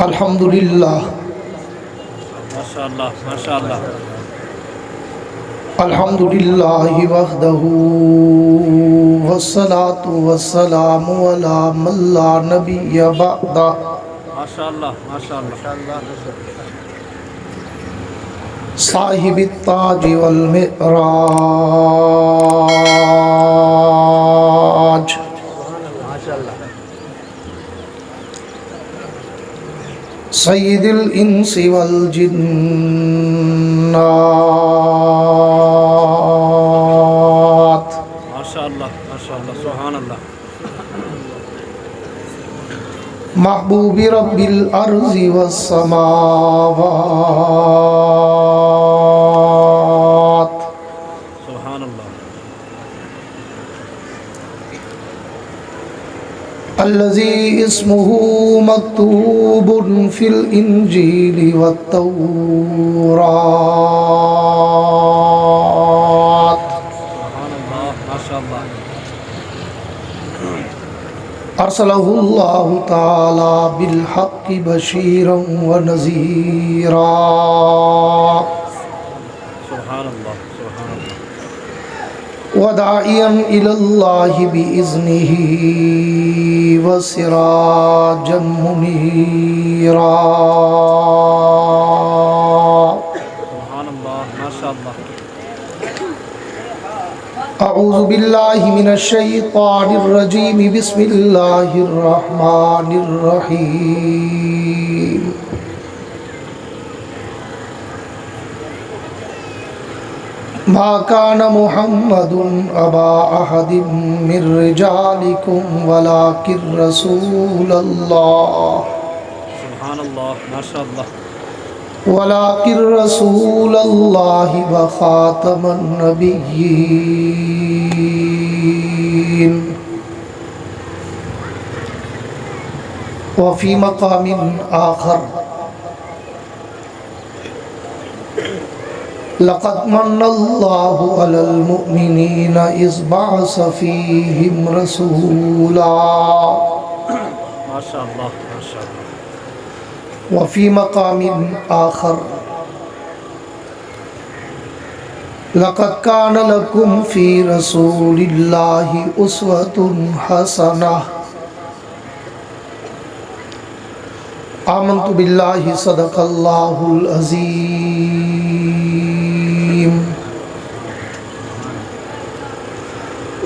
الحمدللہ ماشاءاللہ ماشاءاللہ الحمدللہ وحدہ والصلاة والسلام علی من لا نبی بعدہ ماشاءاللہ ماشاءاللہ صاحب التاج والمعراج سید الانس والجنات ماشاءاللہ ماشاءاللہ سبحان اللہ محبوب رب الارض والسماوات سبحان اللہ الذي اسمه مكتوب في الإنجيل والتوراة سبحان اللہ ماشاءاللہ أرسله الله تعالى بالحق بشيرا ونذيرا سبحان اللہ سبحان اللہ وداعيا إلى الله بإذنه وسراجا منيرا سبحان اللہ ماشاءاللہ أعوذ بالله من الشيطان الرجيم بسم الله الرحمن الرحيم ما كان محمد أبا أحد من رجالكم ولكن رسول الله سبحان اللہ ماشاءاللہ ولكن رسول الله وخاتم النبيين وفي مقام آخر لقد من الله على المؤمنين إذ بعث فيهم رسولا ماشاءاللہ ماشاءاللہ وفي مقام آخر لقد كان لكم في رسول الله أسوة حسنة آمنت بالله صدق الله العظيم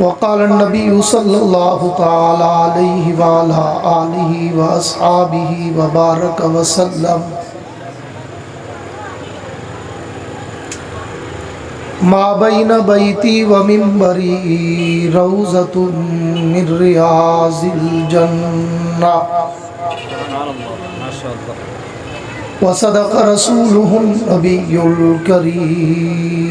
وقال النبي صلى الله تعالى عليه وعلى آله وأصحابه وبارك وسلم ما بين بيتي ومنبري روضة من رياض الجنة سبحان اللہ ماشاءاللہ وصدق رسوله النبي الكريم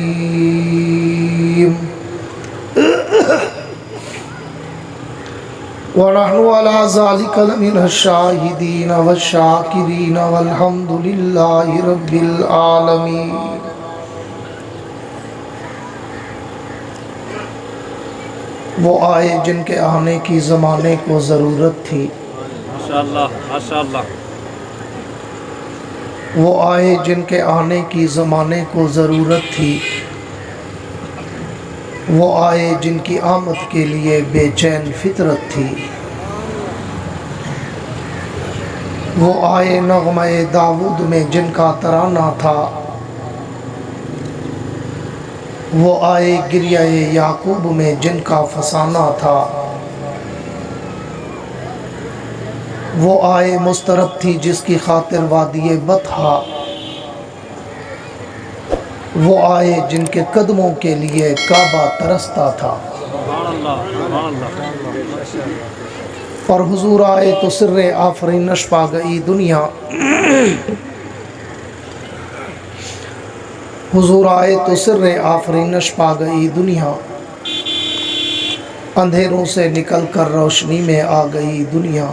ونحن على ذلك لمن الشاهدين والشاكرين والحمد لله رب العالمين وہ آئے جن کے آنے کی زمانے کو ضرورت تھی ماشاءاللہ ماشاءاللہ وہ آئے جن کے آنے کی زمانے کو ضرورت تھی وہ آئے جن کی آمد کے لیے بے چین فطرت تھی وہ آئے نغمہ داود میں جن کا ترانہ تھا وہ آئے گریہ یعقوب میں جن کا فسانہ تھا وہ آئے مسترب تھی جس کی خاطر وادی بطحا وہ آئے جن کے قدموں کے لیے کعبہ ترستا تھا سبحان اللہ سبحان اللہ اور حضور آئے تو سر آفرینش پا گئی دنیا حضور آئے تو سر آفرینش پا گئی دنیا اندھیروں سے نکل کر روشنی میں آ گئی دنیا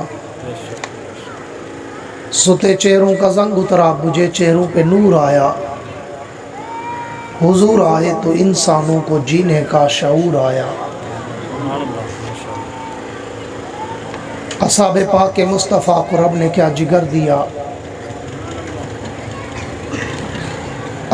ستے چہروں کا زنگ اترا بجھے چہروں پہ نور آیا حضور آئے تو انسانوں کو جینے کا شعور آیا سبحان اللہ ماشاءاللہ اصحاب پاک مصطفیٰ کو رب نے کیا جگر دیا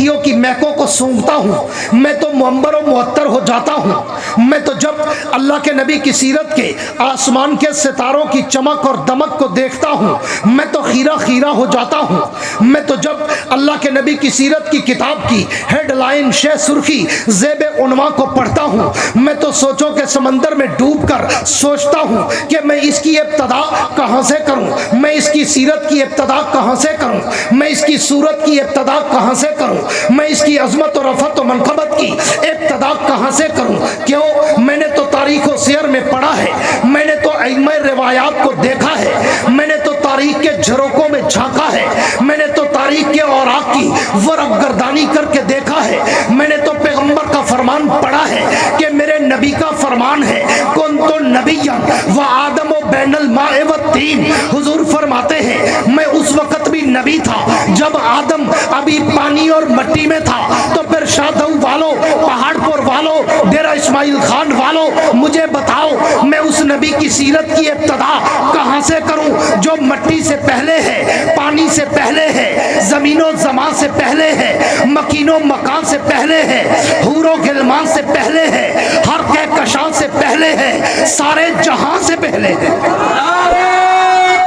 پتیوں کی مہکوں کو سونگھتا ہوں میں تو منبر و معطر ہو جاتا ہوں. میں تو جب اللہ کے نبی کی سیرت کے آسمان کے ستاروں کی چمک اور دمک کو دیکھتا ہوں میں تو خیرہ خیرہ ہو جاتا ہوں. میں تو جب اللہ کے نبی کی سیرت کی کتاب کی ہیڈ لائن شہ سرخی زیب عنواں کو پڑھتا ہوں میں تو سوچوں کے سمندر میں ڈوب کر سوچتا ہوں کہ میں اس کی ابتدا کہاں سے کروں, میں اس کی سیرت کی ابتدا کہاں سے کروں, میں اس کی صورت کی ابتدا کہاں سے کروں, میں اس کی عظمت و رفعت و منقبت کی ابتدا کہاں سے کروں. کیوں؟ میں نے تو تاریخ و سیر میں پڑھا ہے, میں نے تو ائمہ روایات کو دیکھا ہے, میں نے تو تاریخ کے جھروکوں میں جھانکا ہے, میں نے تو تاریخ کے اوراق کی ورق گردانی کر کے دیکھا ہے, میں نے تو پیغمبر کا فرمان پڑھا ہے کہ میرے نبی کا فرمان ہے کنت نبیا و آدم و بین الماء والطین. حضور فرماتے ہیں میں اس وقت بھی نبی تھا جب آدم ابھی پانی اور مٹی میں تھا. تو پھر شادو والو, پہاڑ پور والو, ڈیرہ اسماعیل خان والو, مجھے بتاؤ میں اس نبی کی سیرت کی ابتدا کہاں سے کروں جو مٹی سے پہلے ہے, پانی سے پہلے ہے, زمین و زمان سے پہلے ہے, مکین و مکان سے پہلے ہے, حور و غلمان سے پہلے ہے, ہر کہکشاں سے پہلے ہے, سارے جہاں سے پہلے ہے. نعرہ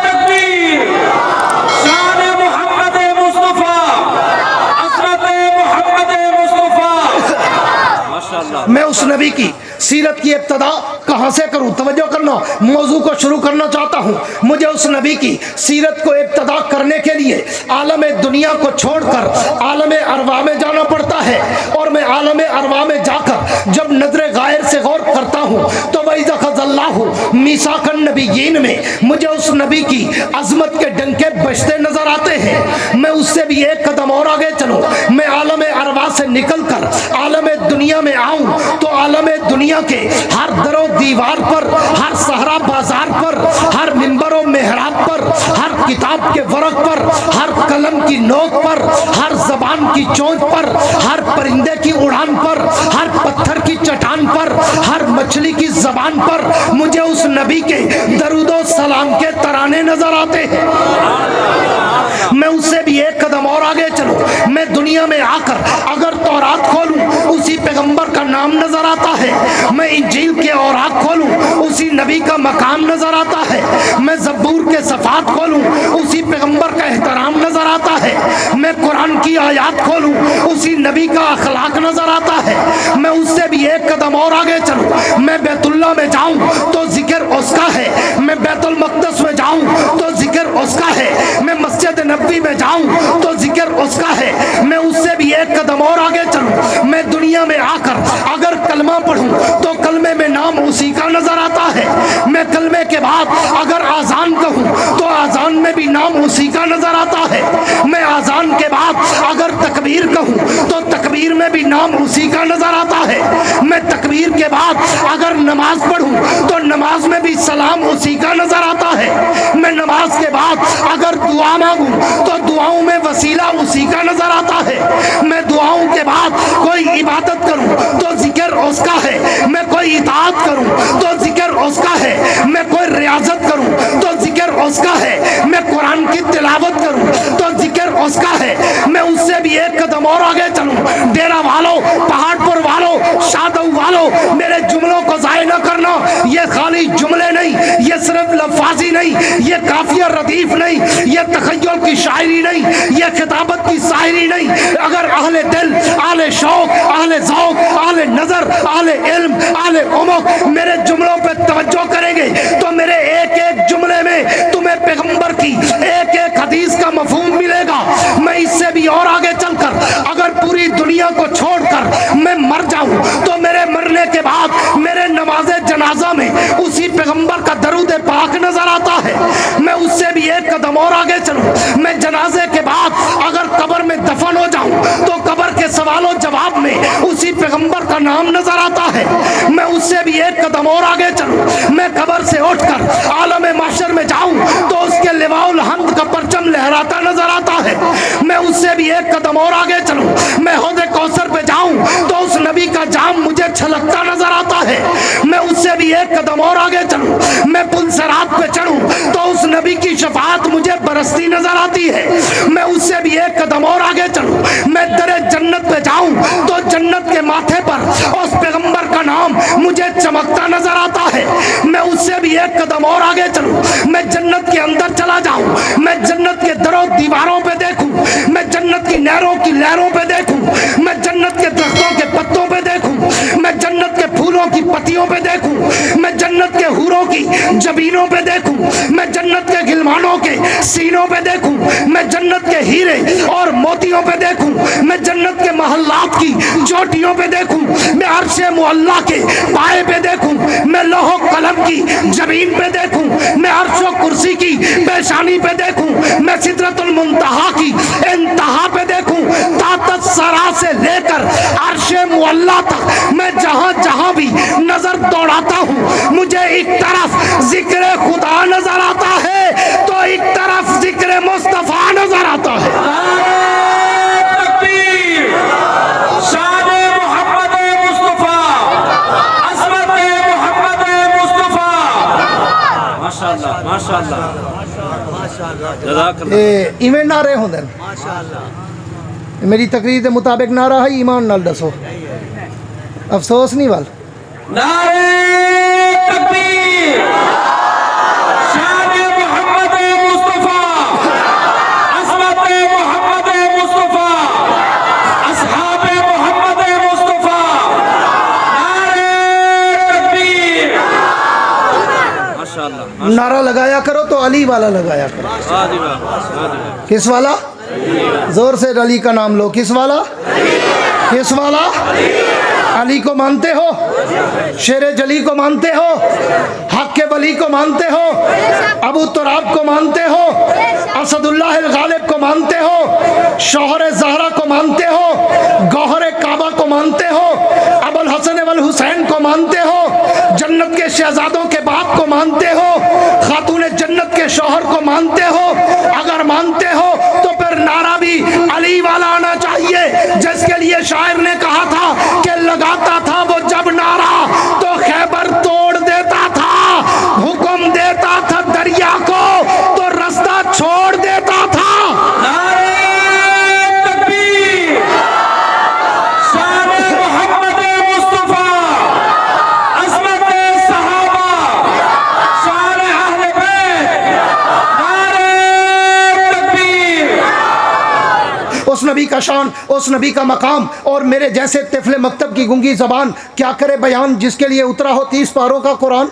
تکبیر شان محمد مصطفیٰ عظمت محمد مصطفیٰ. ماشاءاللہ. میں اس نبی کی سیرت کی ابتدا کہاں سے کروں؟ توجہ کرنا, موضوع کو شروع کرنا چاہتا ہوں. مجھے اس نبی کی سیرت کو ابتدا کرنے کے لیے عالم دنیا کو چھوڑ کر عالم ارواح میں جانا پڑتا ہے, اور میں عالم ارواح میں جا کر جب نظر غائر سے غور کرتا ہوں تو وَإِذَا أَخَذَ اللَّهُ مِيثَاقَ النَّبِيِّينَ میں مجھے اس نبی کی عظمت کے ڈنکے بجتے نظر آتے ہیں. میں اس سے بھی ایک قدم اور آگے چلوں, میں عالم ارواح سے نکل کر عالم دنیا میں آؤں تو عالم دنیا کے ہر در و دیوار پر, ہر صحرا بازار پر, ہر منبر و محراب پر, ہر کتاب کے ورق پر, ہر قلم کی نوک پر, ہر زبان کی چونچ پر, ہر پرندے کی اڑان پر, ہر پتھر کی چٹان پر, ہر مچھلی کی زبان پر مجھے اس نبی کے درود و سلام کے ترانے نظر آتے ہیں. میں اس سے بھی ایک قدم اور آگے چلوں, میں دنیا میں آ کر اگر تورات کھولوں اسی پیغمبر کا نام نظر آتا ہے, میں انجیل کے اوراق کھولوں اسی نبی کا مقام نظر آتا ہے, میں زبور کے صفحات کھولوں اسی پیغمبر کا احترام نظر آتا ہے, میں قرآن کی آیات کھولوں اسی نبی کا اخلاق نظر آتا ہے. میں اس سے بھی ایک قدم اور آگے چلوں, میں بیت اللہ میں جاؤں تو ذکر اس کا ہے, میں بیت المقدس میں جاؤں تو ذکر اس کا ہے, میں مسجد نبوی میں جاؤں تو ذکر اس کا ہے. میں اس سے بھی ایک قدم اور آگے چلوں, میں دنیا میں آ کر اگر کلمہ پڑھوں تو کلمے میں نام اسی کا نظر آتا ہے, میں کلمے کے بعد اگر آذان کہوں تو آذان میں بھی نام اسی کا نظر آتا ہے, میں آذان کے بعد اگر تکبیر کہوں تو تکبیر میں بھی نام اسی کا نظر آتا ہے, میں تکبیر کے بعد اگر نماز پڑھوں تو نماز میں بھی سلام اسی کا نظر آتا ہے, میں نماز کے بعد اگر دعا مانگوں تو دعاؤں میں وسیلہ اسی کا نظر آتا ہے, میں دعاؤں کے بعد کوئی عبادت کروں تو ذکر اس کا ہے, میں کوئی اطاعت کروں تو ذکر اس کا ہے, میں کوئی ریاضت کروں تو ذکر اس کا ہے, میں قرآن کی تلاوت کروں تو ذکر اس کا ہے. میں اس سے بھی ایک قدم اور آگے چلوں, ڈیرہ والوں, پہاڑ پور والوں, شادو والوں, میرے جملوں کو ضائع نہ کرنا. یہ خالی جملے نہیں, یہ صرف لفاظی نہیں, یہ قافیہ ردیف نہیں, یہ تخیل کی شاعری نہیں, یہ خطابت کی شاعری نہیں. اگر اہل دل, اہل شوق, اہل ذوق, اہل نظر, اہل علم, اہل عمق میرے جملوں پہ توجہ کریں گے تو میرے ایک ایک جملے میں تمہیں پیغمبر کی ایک ایک حدیث کا مفہوم ملے گا. میں اس سے بھی اور آگے چل کر اگر پوری دنیا کو چھوڑ کر میں مر جاؤں تو میرے مرنے کے بعد میرے نماز جنازہ میں اسی پیغمبر کا درود پاک نظر آتا ہے. میں اس سے بھی ایک قدم اور آگے چلوں, میں جنازے کے بعد اگر قبر میں دفن ہو جاؤں تو قبر کے سوال و جواب میں اسی پیغمبر کا نام نظر آتا ہے. میں اس سے بھی ایک قدم اور آگے چلوں, میں قبر سے اٹھ کر عالم محشر میں جاؤں تو اس کے لواء الحمد کا پرچم لہراتا نظر آتا ہے. میں اس سے بھی ایک قدم اور آگے چلوں, میں حوض کوثر پہ جاؤں تو اس نبی کا جام مجھے چھلکتا نظر آتا ہے. میں اس سے بھی ایک قدم اور آگے چلوں, میں پل صراط پہ چڑھوں تو اس نبی کی شفاعت مجھے برستی نظر آتی ہے. میں اس سے بھی ایک قدم اور آگے چلوں, میں در جنت جاؤں تو جنت کے ماتھے پر اس پیغمبر کا نام مجھے چمکتا نظر آتا ہے. میں اس سے بھی ایک قدم اور آگے چلوں, میں جنت کے اندر چلا جاؤں, میں جنت کے دروں دیواروں پہ دیکھوں, میں جنت کی نہروں کی لہروں پہ دیکھوں, میں جنت کے درختوں کے پتوں پہ دیکھوں, میں جنت کے پھولوں کی پتیوں پہ دیکھوں, میں جنت کے حوروں کی جبینوں پہ دیکھوں, میں جنت کے غلمانوں کے سینوں پہ دیکھوں, میں جنت کے ہیرے اور موتیوں پہ دیکھوں, میں جنت کے محلات کی چوٹیوں پہ دیکھوں, میں عرش معلیٰ کے پائے پہ دیکھوں, میں لوح و قلم کی جبین پہ دیکھوں, میں عرش و کرسی کی پیشانی پہ دیکھوں, میں سدرۃ المنتہا کی انتہا پہ دیکھوں, طاقت سرا سے لے کر عرش معلیٰ تک میں جہاں جہاں بھی نظر دوڑاتا ہوں مجھے ایک طرف ذکر خدا نظر آتا ہے تو ایک طرف ذکر مصطفیٰ نظر آتا ہے. تکبیر, شان محمد مصطفیٰ, عظمت محمد مصطفیٰ. ماشاءاللہ ماشاءاللہ جزاک اللہ. ایویں نعرے ہوندے میری تقریر کے مطابق نعرہ ہے ایمان نال دسو, افسوس نہیں وال. نعرہ تکبیر, شان محمد مصطفیٰ, عظمت محمد مصطفیٰ, اصحاب محمد مصطفیٰ. نعرہ تکبیر. ماشاءاللہ نعرہ لگایا کرو تو علی والا لگایا کرو. واہ جی واہ, واہ جی واہ. کس والا؟ زور سے علی کا نام لو. کس والا؟ کس والا؟ علی کو مانتے ہو, شیر جلی کو مانتے ہو, حق کے ولی کو مانتے ہو, ابو تراب کو مانتے ہو, اسد اللہ الغالب کو مانتے ہو, شوہر زہرا کو مانتے ہو, گوہر کعبہ کو مانتے ہو, ابو الحسن والحسین کو مانتے ہو, جنت کے شہزادوں کے باپ کو مانتے ہو, خاتون جنت کے شوہر کو مانتے ہو. اگر مانتے ہو تو پھر نعرہ بھی علی والا آنا چاہیے, جس کے لیے شاعر نے کہا تھا کہ لگاتا تھا وہ جب نعرہ تو خیبر توڑ دیتا تھا, حکم دیتا تھا دریا کو تو رستہ چھوڑ دیتا تھا. نعرہ تکبیر, شان محمد مصطفیٰ, عظمت صحابہ, شان اہل بیت. نعرہ تکبیر. اس نبی کا شان, اس نبی کا مقام, اور میرے جیسے طفل مکتب کی گنگی زبان کیا کرے بیان جس کے لیے اترا ہو 30 پاروں کا قرآن.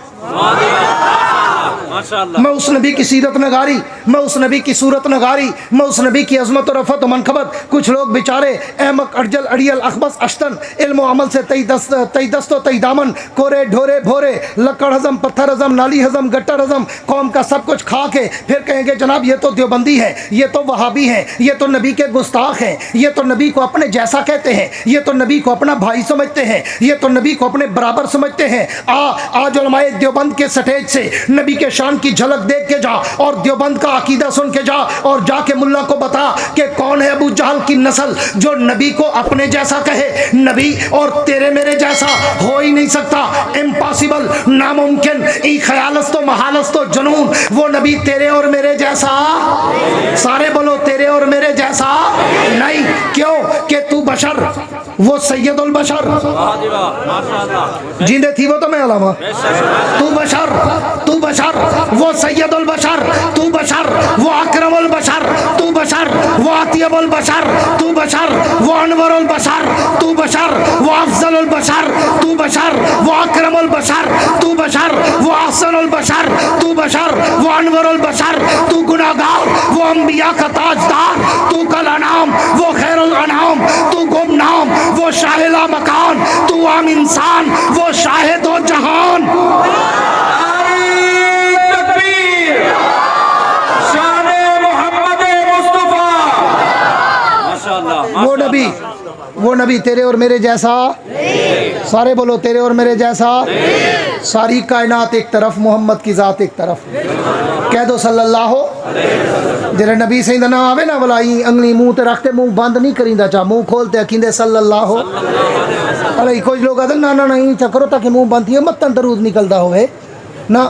ماشاءاللہ. میں اس نبی کی سیرت نگاری, میں اس نبی کی صورت نگاری, میں اس نبی کی عظمت و رفعت و منقبت. کچھ لوگ بیچارے احمق ارجل اڑیل اخبص اشتن, علم و عمل سے تئی دست و تئی دامن, کورے ڈھورے بھورے, لکڑ ہضم پتھر ہضم نالی ہضم گٹر ہضم, قوم کا سب کچھ کھا کے پھر کہیں گے جناب یہ تو دیوبندی ہے, یہ تو وہابی ہے, یہ تو نبی کے گستاخ ہیں, یہ تو نبی کو اپنے جیسا کہتے ہیں, یہ تو نبی کو اپنا بھائی سمجھتے ہیں, یہ تو نبی کو اپنے برابر سمجھتے ہیں. آج علماء دیوبند کے سٹیج سے نبی کے شان کی جھلک دیکھ کے جا اور دیوبند کا عقیدہ سن کے جا, اور جا کے ملا کو بتا کہ کون ہے ابو جہل کی نسل جو نبی کو اپنے جیسا کہے. نبی اور تیرے میرے جیسا ہو ہی نہیں سکتا, امپاسبل, ناممکن, ای خیالست و محالست و جنون. وہ نبی تیرے اور میرے جیسا, سارے بولو تیرے اور میرے جیسا نہیں. کیوں کہ تو بشر, وہ سید البشر. واہ جی واہ, ماشاءاللہ. جیندے تھی وہ تو میں علامہ. تو بشر, تو بشر, وہ سید البشر, تو بشر, وہ اکرم البشر, تو بشر, وہ اطیب البشر, تو بشر, وہ انور البشر, تو بشر, وہ افضل البشر, تو بشر, وہ اکرم البشر, تو بشر, وہ احسن البشر, تو بشر, وہ انور البشر, تو گناہگار, وہ انبیاء کا تاجدار, تو کل انعام, وہ خیر الانعام, تو گمنام, وہ شاہ لا مکان, تو عام انسان, وہ شاہد و جہان. وہ نبی تیرے اور میرے جیسا, سارے بولو تیرے اور میرے جیسا. ساری کائنات ایک طرف, محمد کی ذات ایک طرف. کہہ دو صلی اللہ ہو. جرے نبی سے نہ آوے نا بلائی انگلی منہ تے رکھتے, منہ بند نہیں کریندا, چاہ منہ کھولتے اکیندے صلی اللہ ہو. ارے کچھ لوگ آدھے نا نا نہیں چکرو تاکہ منہ بند تھی متن درود نکلدا ہوئے نا.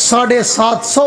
750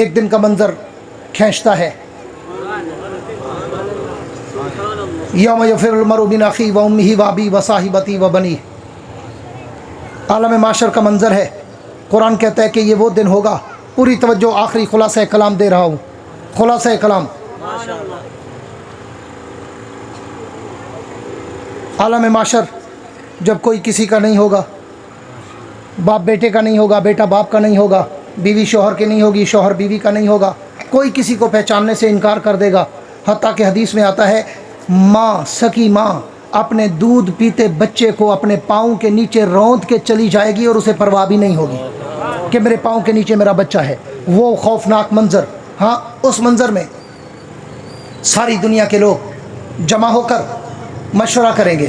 ایک دن کا منظر کھینچتا ہے. یوم یفر المرء من اخیہ و امہ و ابیہ و صاحبتہ و بنیہ. عالم معاشر کا منظر ہے. قرآن کہتا ہے کہ یہ وہ دن ہوگا. پوری توجہ, آخری خلاصہ کلام دے رہا ہوں. خلاصہ کلام, عالم معاشر جب کوئی کسی کا نہیں ہوگا, باپ بیٹے کا نہیں ہوگا, بیٹا باپ کا نہیں ہوگا, بیوی شوہر کی نہیں ہوگی, شوہر بیوی کا نہیں ہوگا, کوئی کسی کو پہچاننے سے انکار کر دے گا. حتیٰ کہ حدیث میں آتا ہے ماں, سکی ماں اپنے دودھ پیتے بچے کو اپنے پاؤں کے نیچے روند کے چلی جائے گی اور اسے پرواہ بھی نہیں ہوگی کہ میرے پاؤں کے نیچے میرا بچہ ہے. وہ خوفناک منظر. ہاں, اس منظر میں ساری دنیا کے لوگ جمع ہو کر مشورہ کریں گے,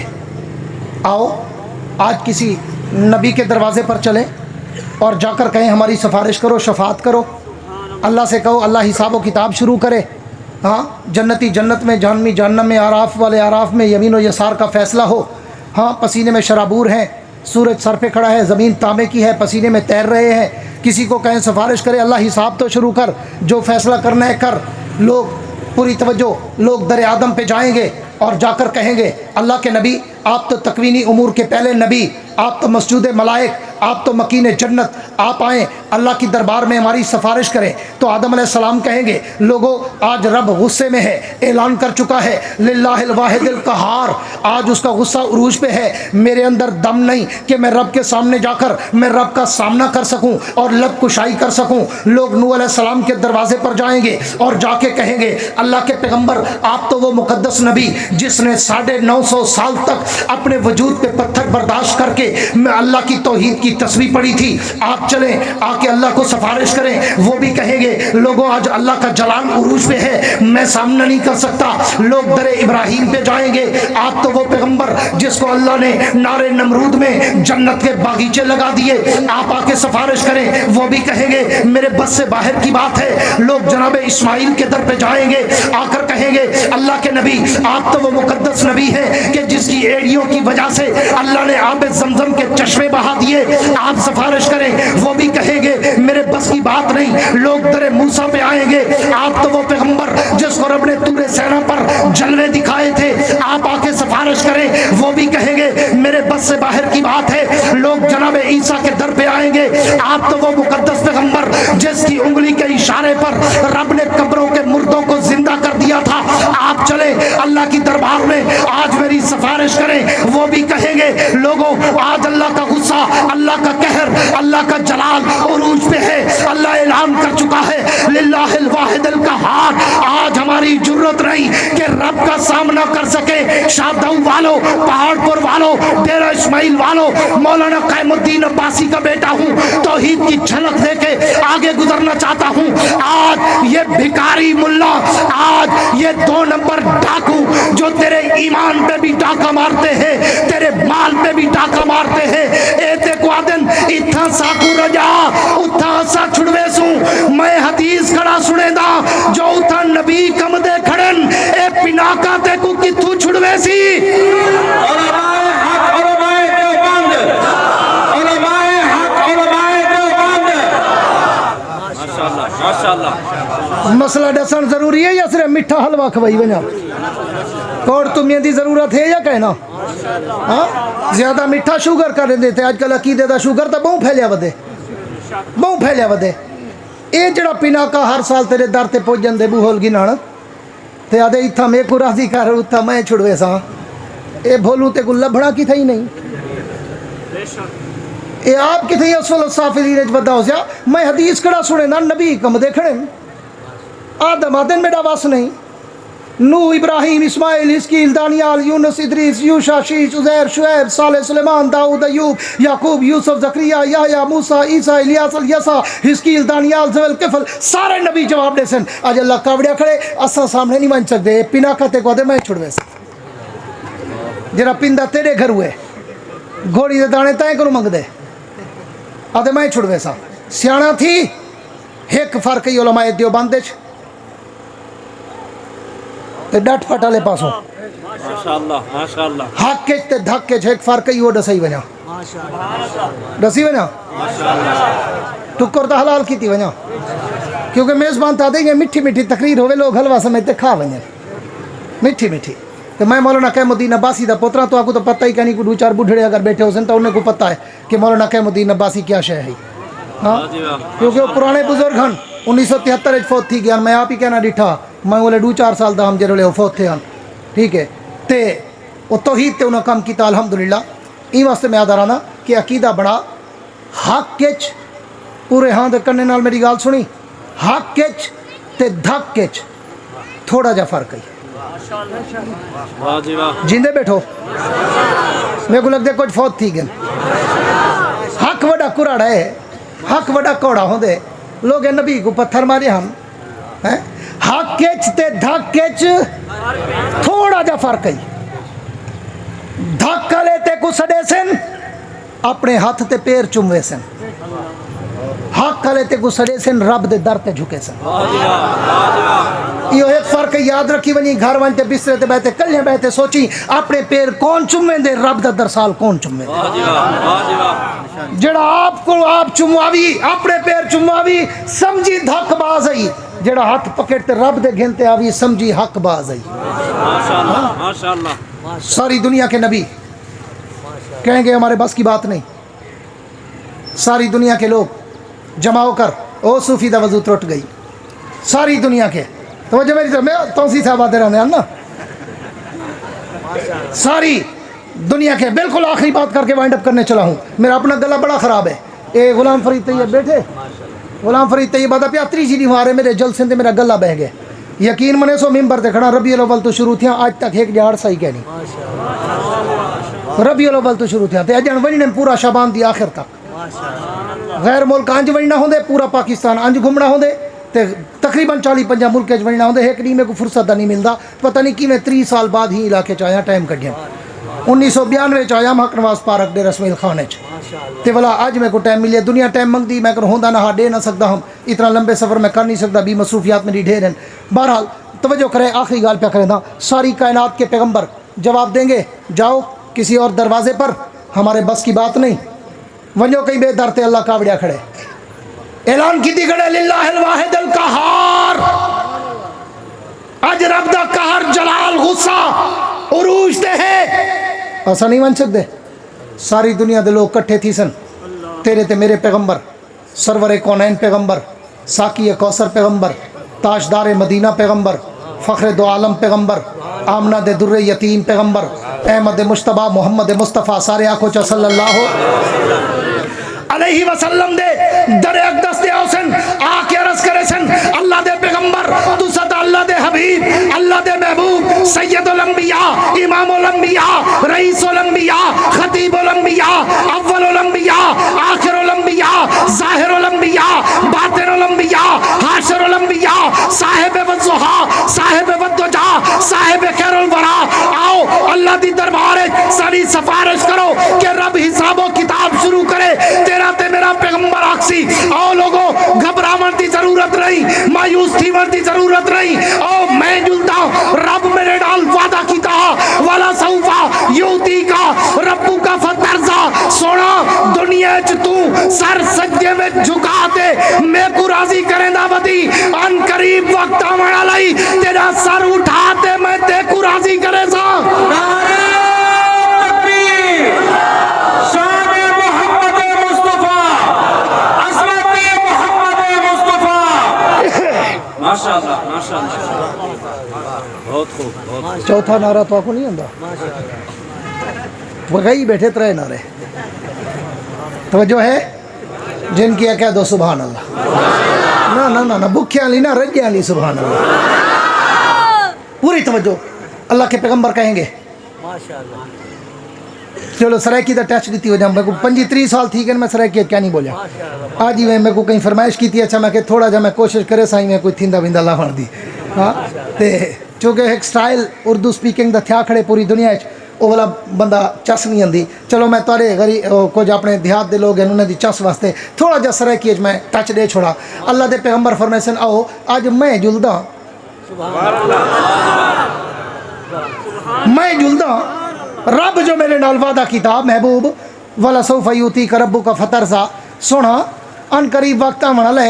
آؤ آج کسی نبی کے دروازے پر چلیں اور جا کر کہیں ہماری سفارش کرو, شفاعت کرو, اللہ سے کہو اللہ حساب و کتاب شروع کرے. ہاں, جنتی جنت میں, جہنمی جہنم میں, آراف والے آراف میں, یمین و یسار کا فیصلہ ہو. ہاں, پسینے میں شرابور ہیں, سورج سر پہ کھڑا ہے, زمین تانبے کی ہے, پسینے میں تیر رہے ہیں, کسی کو کہیں سفارش کرے اللہ حساب تو شروع کر, جو فیصلہ کرنا ہے کر. لوگ پوری توجہ, لوگ در آدم پہ جائیں گے اور جا کر کہیں گے اللہ کے نبی آپ تو تکوینی امور کے پہلے نبی, آپ تو مسجود ملائک, آپ تو مکین جنت, آپ آئیں اللہ کی دربار میں ہماری سفارش کریں. تو آدم علیہ السلام کہیں گے لوگوں آج رب غصے میں ہے, اعلان کر چکا ہے للہ الواحد القہار, آج اس کا غصہ عروج پہ ہے, میرے اندر دم نہیں کہ میں رب کے سامنے جا کر میں رب کا سامنا کر سکوں اور لب کشائی کر سکوں. لوگ نوح علیہ السلام کے دروازے پر جائیں گے اور جا کے کہیں گے اللہ کے پیغمبر آپ تو وہ مقدس نبی جس نے 950 سال تک اپنے وجود پہ پتھر برداشت کر کے میں اللہ کی توحید کی تسبیح پڑھی تھی, آپ چلیں آ کے اللہ کو سفارش کریں. وہ بھی کہیں گے لوگوں آج اللہ کا جلال عروج پہ ہے, میں سامنا نہیں کر سکتا. لوگ در ابراہیم پہ جائیں گے, آپ تو وہ پیغمبر جس کو اللہ نے نار نمرود میں جنت کے باغیچے لگا دیے, آپ آ کے سفارش کریں. وہ بھی کہیں گے میرے بس سے باہر کی بات ہے. لوگ جناب اسماعیل کے در پہ جائیں گے, آ کر کہیں گے اللہ کے نبی آپ تو وہ مقدس نبی ہیں کہ جس کی ایڑیوں کی وجہ سے اللہ نے آب زمزم کے چشمے بہا دیے, آپ سفارش کریں. وہ بھی کہیں گے میرے بس کی بات نہیں. لوگ در موسیٰ پہ آئیں گے, آپ تو وہ پیغمبر جس کو رب نے طور سینا پر جلوے دکھائے تھے, آپ آ کے سفارش کریں. وہ بھی کہیں گے میرے بس سے باہر کی بات ہے. لوگ جناب عیسیٰ کے در پہ آئیں گے, آپ تو وہ مقدس پیغمبر جس کی انگلی کے اشارے پر رب نے قبروں کے مردوں کو زندہ کر دیا تھا, آپ چلیں اللہ کی دربار میں آج میری سفارش کریں. وہ بھی کہیں گے لوگوں آج اللہ کا غصہ, اللہ کا قہر, اللہ کا جلال عروج پہ ہے. اللہ اعلان کر چکا ہے للہ الواحد القہار, آج ہماری جرت نہیں کہ رب کا سامنا کر سکے. شادو والو, پہاڑ پور والو, ڈیرہ اسماعیل والو, مولانا قائم الدین عباسی کا بیٹا ہوں, توحید کی جھلک دے کے آگے گزرنا چاہتا ہوں. آج یہ بھکاری ملا, آج یہ 2 نمبر ڈاکو جو تیرے ایمان پہ بھی ڈاکہ مارتے ہیں, تیرے مال پہ بھی ڈاکہ مارتے ہیں, ایتے کو آدن اتھا ساکو رجا اتھا سا چھڑوے سوں. میں حدیث کھڑا سنے دا جو اتھا نبی کم دے کھڑن اے پناکا تے کو کتھو چھڑوے سی. علماء حق, علماء دیوبند, علماء حق, علماء دیوبند. ماشاءاللہ ماشاءاللہ. مسئلہ ڈسن ضروری ہے یا صرف میٹھا حلوہ کھوائی بنا کوڑ تمہیں دی ضرورت ہے یا کہنا؟ ہاں, زیادہ میٹھا شوگر کر دیتے. آج کل عقیدے دا شوگر تا بہوں پھیلیا ودے, بہوں پھیلیا ودے. اے جڑا پینا کا ہر سال تیرے در تے پہنچ جاندے بوہل گنان تے آدھے اتھا میں کو راضی کر اتھا میں چھڑوے سا, اے بھولوں تے کو لبھڑا کی تھا ہی نہیں. اے آپ کی تھی اسفل السافلین اج بدا ہو سیا. میں حدیث کڑا سنے نا نبی کم دیکھنے, آدم آدن میڈا واس نہیں. نوح, ابراہیم, اسماعیل, حزقیل, دانیال, یونس, ادریس, یوشع, شیش, عزیر, شعیب, صالح, سلیمان, داؤد, ایوب, یعقوب, یوسف, زکریا, یحییٰ, موسیٰ, عیسیٰ, الیاس, الیسا, حزقیل, دانیال, زویل, کفل, سارے نبی جواب دے سن. آج اللہ کاوڑیا کھڑے اساں سامنے نہیں مان سک دے. پینا کتے کو دے میں چھڑوے سے جرا پندا تیرے گھر ہوئے گھوڑی دے دانے تائیں کرو منگ دے آدھے میں چھڑوے سا. سیانا تھی ایک فرق ہی علماء دیوبند وچ تے ڈٹ پٹ والے پاسوں ماشاءاللہ ماشاءاللہ. حق کے تے دھک کے ایک فرق ہی وہ دسائی وجا, دسی وجا ٹکر تا حلال کیتی وجا. کیونکہ میزبان تا دیں گے میٹھی میٹھی تقریر ہوئے لوگ حلوہ سمیتے کھا ونجن میٹھی میٹھی. تو میں مولانا قیم الدین عباسی دا پوترا تو آپ کو تو پتہ ہی کہیں کہ دو چار بڈھڑے اگر بیٹھے ہو سن تو انہیں کو پتہ ہے کہ مولانا قیم الدین عباسی کیا شے ہے. ہاں کیونکہ وہ پرانے بزرگ ہن 1973 فوت تھی گیا. میں آپ ہی کہنا ڈٹھا میں بولے 2-4 سال دا ہم جڑے وہ فوت تھے ہن. ٹھیک ہے تے وہ توحید تے انہوں کام کیتا الحمدللہ. این واسطے میں یاد آنا کہ عقیدہ بڑا حق کچ پورے ہاں دے کرنے نال میری گال سنی حق کچ تے دھک کچ تھوڑا جا فرق ہے. جیندے بیٹھو میرے کو لگ دے کچھ فوت تھی گن. حق وڈا کراڑا ہے حق وڈا کوڑا ہوں دے لوگ نبی کو پتھر مارے ہم. حق کچ تے دھک کچ تھوڑا جا فرق ہے. دھک لے تے کو سڑے سن اپنے ہاتھ تے پیر چومے سن. حق لے تے کو سڑے سن رب دے در تے جھکے سن. یہ ایک فرق یاد رکھی ونی گھر وانتے بسترے تے بیٹھے کلیاں بیٹھے سوچی اپنے پیر کون چومے دے رب دا درسال کون چومے دے. جڑا آپ کو آپ چمواوی اپنے پیر چمواوی سمجھی دھک باز آئی. جڑا ہاتھ پکڑتے رب دے گھنتے آوی سمجھی حق باز آئی. ساری دنیا کے نبی کہیں گے ہمارے بس کی بات نہیں. ساری دنیا کے لوگ جمع ہو کر او صوفی دا وضو ٹوٹ گئی. ساری دنیا کے توجہ میری طرف میں توسی صاحب آتے رہنے ہیں نا. ساری دنیا کے بالکل آخری بات کر کے وائنڈ اپ کرنے چلا ہوں. میرا اپنا گلا بڑا خراب ہے. اے غلام فرید طیب بیٹھے غلام فرید طیب آدھا پیا تری جی مارے میرے جل سے میرا گلا بہ گیا. یقین منے سو ممبر تے کھڑا ربیع الاول تو شروع تھیا آج تک ایک جہاڑ صحیح کہنی. ربیع الاول تو شروع تھیا تے اجن ونی نے پورا شعبان دی آخر تک. غیر ملک انج وننا ہوندے پورا پاکستان انج گھومنا ہوندے تے تقریباً 40-50 ملک اچ وننا ہوندے. ایک نہیں میں کو فرصت دا نہیں ملدا. پتہ نہیں کیویں 30 سال بعد ہی علاقے چ آیا ٹائم کڈیا. 1992 چ آیا حق نواز پارک ڈیرہ اسماعیل خان چ تے والا اج میں کو ٹائم ملے. دنیا ٹائم منگدی میں کر ہوندا نہ دے نہ سکدا. ہم اتنا لمبے سفر میں کر نہیں سکدا بھی مصروفیات میری ڈھیر ہیں. بہرحال توجہ کریں آخری گال پہ کریں دا ساری کائنات کے پیغمبر جواب دیں گے جاؤ کسی اور دروازے پر ہمارے بس کی بات نہیں. ونجو کہیں بے درتے اللہ کاوڑیا کھڑے اعلان کی دی گڑے للہ الواحد القہار. اج رب دا قہر جلال غصہ عروج تے ہے ایسا نہیں من سکتے. ساری دنیا دے لوگ کٹھے تھی سن تیرے تے میرے پیغمبر سرور کونین پیغمبر ساقی کوثر پیغمبر تاجدار مدینہ پیغمبر فخر دو عالم پیغمبر آمنہ دے در یتیم پیغمبر احمد مشتبہ محمد مصطفیٰ سارے آنکھوں چا صلی اللہ علیہ وسلم دے در اقدس دے آسن آکے عرض کرے سن اللہ دے پیغمبر تو صدا اللہ دے حبیب اللہ دے محبوب سید الانبیاء امام الانبیاء رئیس الانبیاء خطیب الانبیاء اول الانبیاء آخر الانبیاء ظاہر الانبیاء باطن الانبیاء حاشر الانبیاء صاحب والضحا صاحب والدجا صاحب خیر الورا. آؤ اللہ دی دربار ساری سفارش کرو کہ رب حساب و کتاب شروع کرے. تیرا تے میرا پیغمبر آکسی آؤ لوگوں گھبراون دی ضرورت نہیں مایوس تھیون دی ضرورت نہیں. آؤ میں جلتا رب میرے ڈال وعدہ کیتا والا سوفا یوتی کا ربو کا فترزا. سونا دنیا چ تو سر سجدے میں جھکا دے میں کو راضی کریں دا بدی ان قریب وقت آمنا لائی تیرا سر اٹھا دے میں تے کو راضی کرے سا. نعرہ تکبیر شان محمد مصطفیٰ عظمت محمد مصطفیٰ. ماشاءاللہ ماشاءاللہ بہت خوب بہت خوب. چوتھا نعرہ تو آپ کو نہیں آندا وگئی بیٹھے ترے نعرے توجہ ہے جن کی کہہ دو سبحان اللہ. نہ نہ نہ نہ بکھیاں لی نہ رجیاں لی سبحان اللہ. پوری توجہ اللہ کے پیغمبر کہیں گے چلو سرائکی دا ٹیچ دیتی ہو جاؤں میں کو 25-30 سال تھی کہ میں سرائکی کیا نہیں بولیا. آج ہی میں کو کہیں فرمائش کی تھی اچھا میں کہ تھوڑا جا میں کوشش کرے سائیں میں کوئی تھیندہ بندہ لاہن دی. ہاں تے چونکہ ایک سٹائل اردو سپیکنگ دا تھیا کھڑے پوری دنیا ہے وہ والا بندہ چس نہیں آندی. چلو میں تارے غریب کچھ اپنے دیہات دے لوگ ہیں انہوں نے دی چس واسطے تھوڑا جا سرائکی میں ٹچ دے چھوڑا. اللہ دے پیغمبر فرمائے سن آؤ آج میں جلدہ میں جلدہ رب جو میرے نال وعدہ کیتا محبوب والا سوف یوتی کا ربو کا فترزا. سونا ان قریب وقت آمنا لے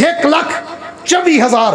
1,24,000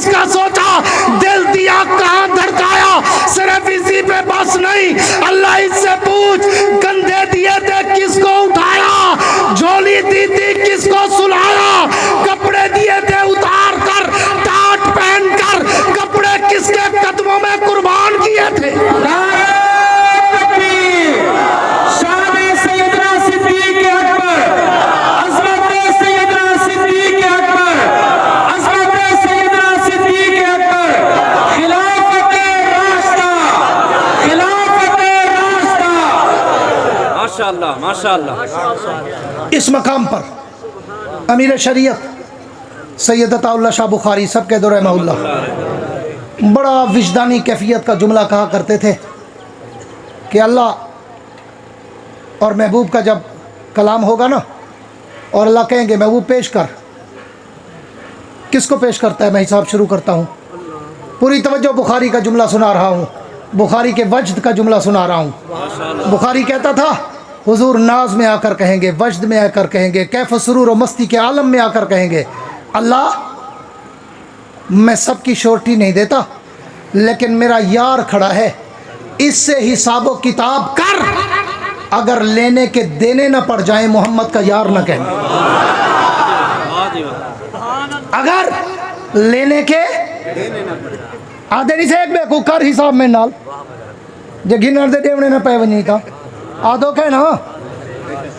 کس کا سوچا، دل دیا کہاں دھڑکایا، صرف اسی پہ بس نہیں، اللہ اس سے پوچھ کندھے دیے تھے کس کو اٹھایا، جھولی دی تھی کس کو سلایا، کپڑے دیے تھے اتار کر، ٹاٹ پہن کر، کپڑے کس کے قدموں میں قربان کیے تھے۔ نعرہ تکبیر، شان سیدنا صدیق اکبر، عظمت سیدنا صدیق اکبر، عظمت سیدنا صدیق اکبر، خلافت راشدہ، خلافت راشدہ۔ ماشاءاللہ ماشاءاللہ۔ اس مقام پر امیر شریعت سید عطا اللہ شاہ بخاری سب کے دور رحمہ اللہ بڑا وجدانی کیفیت کا جملہ کہا کرتے تھے کہ اللہ اور محبوب کا جب کلام ہوگا نا اور اللہ کہیں گے محبوب پیش کر، کس کو پیش کرتا ہے؟ میں حساب شروع کرتا ہوں، پوری توجہ، بخاری کا جملہ سنا رہا ہوں، بخاری کے وجد کا جملہ سنا رہا ہوں۔ بخاری کہتا تھا حضور ناز میں آ کر کہیں گے، وجد میں آ کر کہیں گے، کیف و سرور و مستی کے عالم میں آ کر کہیں گے اللہ میں سب کی شورٹی نہیں دیتا لیکن میرا یار کھڑا ہے، اس سے حساب و کتاب کر، اگر لینے کے دینے نہ پڑ جائیں محمد کا یار نہ کہنا، اگر لینے کے آدھے نہیں سے ایک بے کو کر حساب میں نال جو گھنر دے دیونے نہ پہ ونی تھا آدھو کہنا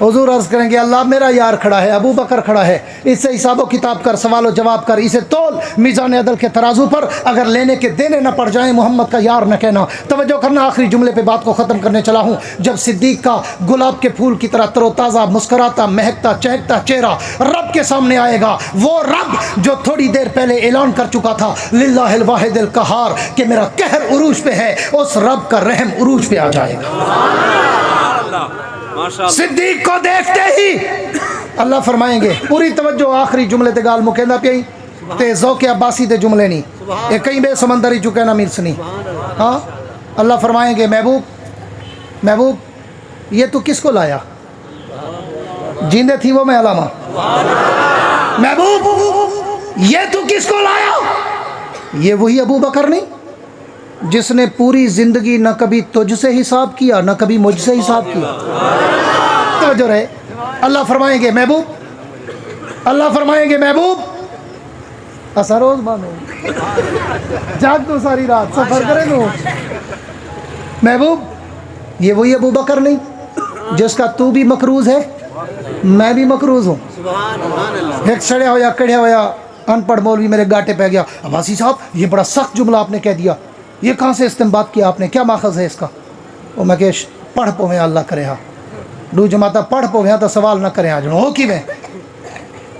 حضور عرض کریں گے اللہ میرا یار کھڑا ہے، ابو بکر کھڑا ہے، اس سے حساب و کتاب کر، سوال و جواب کر، اسے تول میزان عدل کے ترازو پر، اگر لینے کے دینے نہ پڑ جائیں محمد کا یار نہ کہنا۔ توجہ کرنا، آخری جملے پہ بات کو ختم کرنے چلا ہوں۔ جب صدیق کا گلاب کے پھول کی طرح تر و تازہ، مسکراتا، مہکتا، چہکتا چہرہ رب کے سامنے آئے گا، وہ رب جو تھوڑی دیر پہلے اعلان کر چکا تھا للہ الواحد القہار کہ میرا قہر عروج پہ ہے، اس رب کا رحم عروج پہ آ جائے گا۔ صدیق کو دیکھتے ہی اللہ فرمائیں گے، پوری توجہ، آخری جملے تے گال مکیندا پئی تے ذوق عباسی دے جملے نہیں، اے کہیں بے سمندری چکے نہ میرسنی۔ ہاں اللہ فرمائیں گے محبوب محبوب یہ تو کس کو لایا؟ جیندے تھی وہ میں علامہ، محبوب یہ تو کس کو لایا؟ یہ وہی ابو بکر نہیں جس نے پوری زندگی نہ کبھی تجھ سے حساب کیا نہ کبھی مجھ سے حساب کیا۔ توجہ رہے، اللہ فرمائیں گے محبوب، اللہ فرمائیں گے محبوب اسا روز مانو جاگ تو ساری رات سفر کرے نو، محبوب یہ وہی ابو بکر نہیں جس کا تو بھی مقروض ہے میں بھی مقروض ہوں۔ ایک سڑیا ہویا کڑیا ہویا ان پڑھ مولوی میرے گاٹے پہ گیا، عباسی صاحب یہ بڑا سخت جملہ آپ نے کہہ دیا، یہ کہاں سے استنباط کیا آپ نے، کیا ماخذ ہے اس کا؟ وہ میں کہ پڑھ پویں اللہ کرے ہاں دو جماعتہ پڑھ پویں تو سوال نہ کریں آج ہو کی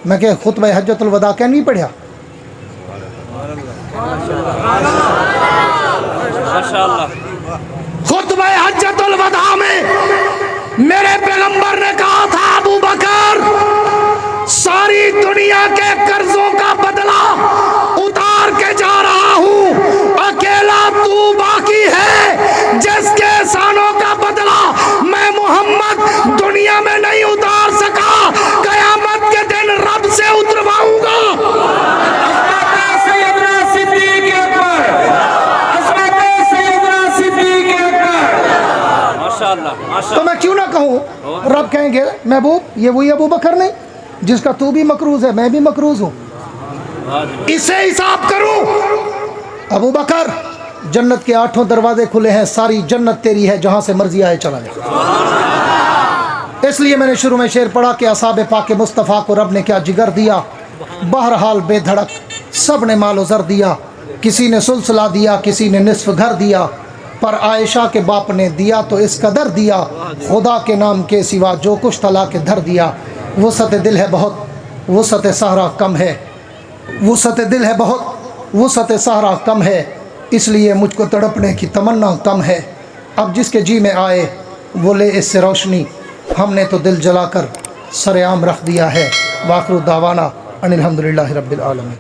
میں کہ خطبہ حجت الوداع کہہ نہیں پڑھیا؟ خطبہ حجت الوداع میں میرے پیغمبر نے کہا تھا ابو بکر ساری دنیا کے قرضوں کا بدلہ اتار کے جا رہا ہوں، اکیلا تو باقی ہے جس کے احسانوں کا بدلہ میں محمد دنیا میں نہیں اتار سکا، قیامت کے دن رب سے اترواؤں گا۔ عظمت سیدنا صدیق اکبر، عظمت سیدنا صدیق اکبر۔ ماشاءاللہ تو میں کیوں نہ کہوں، رب کہیں گے محبوب یہ وہی ابو بکر نہیں جس کا تو بھی مقروض ہے میں بھی مقروض ہوں، اسے حساب کروں۔ ابو بکر جنت کے 8 دروازے کھلے ہیں، ساری جنت تیری ہے، جہاں سے مرضی آئے چلا جائے۔ اس لیے میں نے شروع میں شعر پڑھا کہ اصحاب پاک مصطفیٰ کو رب نے کیا جگر دیا، بہرحال بے دھڑک سب نے مال و زر دیا، کسی نے سلسلہ دیا کسی نے نصف گھر دیا، پر عائشہ کے باپ نے دیا تو اس قدر دیا، خدا کے نام کے سوا جو کچھ تلا کے دھر دیا۔ وسعت دل ہے بہت وسعت صحرا کم ہے، وسعت دل ہے بہت وسعت صحرا کم ہے، اس لیے مجھ کو تڑپنے کی تمنا کم ہے، اب جس کے جی میں آئے وہ لے اس سے روشنی، ہم نے تو دل جلا کر سر عام رکھ دیا ہے۔ وآخر دعوانا ان الحمدللہ رب العالمین۔